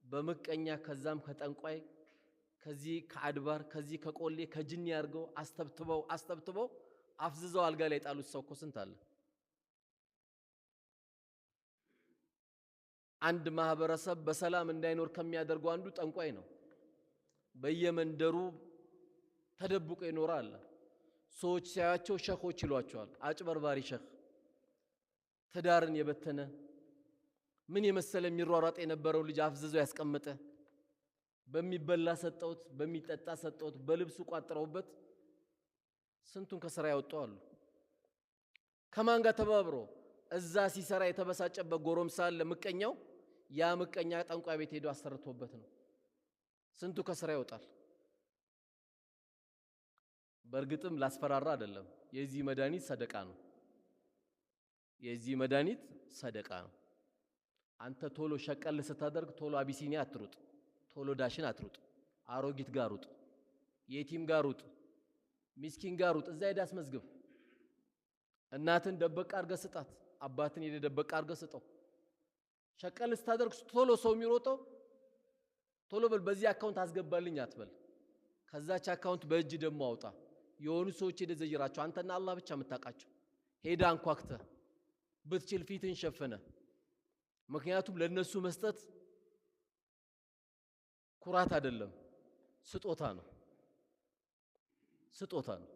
በመቀኛ ከዛም ከጠንቋይ ከዚህ ከአድባር ከዚህ ከቆሌ ከጅኒ ያርገው አስተብትበው አፍዝዘው አልጋ ላይ ጣሉት ሰው እኮ ስንት አለ። አንድ ማህበረሰብ በሰላም እንዳይኖር ከሚያደርገው አንዱ ጠንቋይ ነው። በየመንደሩ ተደብቆ ይኖራል። ሰዎች ሲያያቸው ሸኾች ይሏቸዋል። አጭበርባሪ ሸኽ፣ ትዳርን የበተነ ምን የመሰለ የሚሯሯጥ የነበረው ልጅ አፍዝዘው ያስቀመጠ፣ በሚበላ ሰጠውት፣ በሚጠጣ ሰጠውት፣ በልብሱ ቋጥረውበት ስንቱን ከስራ ያወጣው አሉ። ከማን ጋር ተባብሮ እዛ ሲሰራ የተበሳጨበት ጎረምሳ አለ ምቀኛው። ያ ምቀኛ ጠንቋይ ቤት ሄዶ አሰርቶበት ነው። ስንቱ ከስራ ይወጣል። በእርግጥም ላስፈራራ አይደለም። የዚህ መድኃኒት ሰደቃ ነው። የዚህ መድኃኒት ሰደቃ ነው። አንተ ቶሎ ሸቀል ስታደርግ ቶሎ አቢሲኒያ አትሩጥ፣ ቶሎ ዳሽን አትሩጥ፣ አሮጊት ጋር ሩጥ፣ የቲም ጋር ሩጥ፣ ሚስኪን ጋር ሩጥ። እዛ ሄዳ አስመዝግብ። እናትን ደበቅ አድርገህ ስጣት፣ አባትን ሄደ ደበቅ አድርገህ ስጠው። ሸቀል ስታደርግ ቶሎ ሰው የሚሮጠው ቶሎ በል በዚህ አካውንት አስገባልኝ አትበል። ከዛች አካውንት በእጅ ደግሞ አውጣ። የሆኑ ሰዎች ሄደ ዘይራቸው፣ አንተና አላህ ብቻ የምታውቃቸው። ሄዳ አንኳክተህ ብትችል ፊትን ሸፈነ። ምክንያቱም ለነሱ መስጠት ኩራት አይደለም፣ ስጦታ ነው። ስጦታ ነው።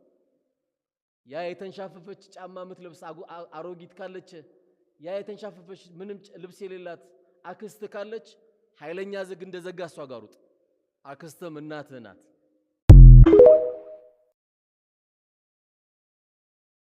ያ የተንሻፈፈች ጫማ የምትለብስ አሮጊት ካለች፣ ያ የተንሻፈፈች ምንም ልብስ የሌላት አክስት ካለች ኃይለኛ ዝግ እንደዘጋ እሷ ጋር ሩጥ። አክስትም እናትህ ናት።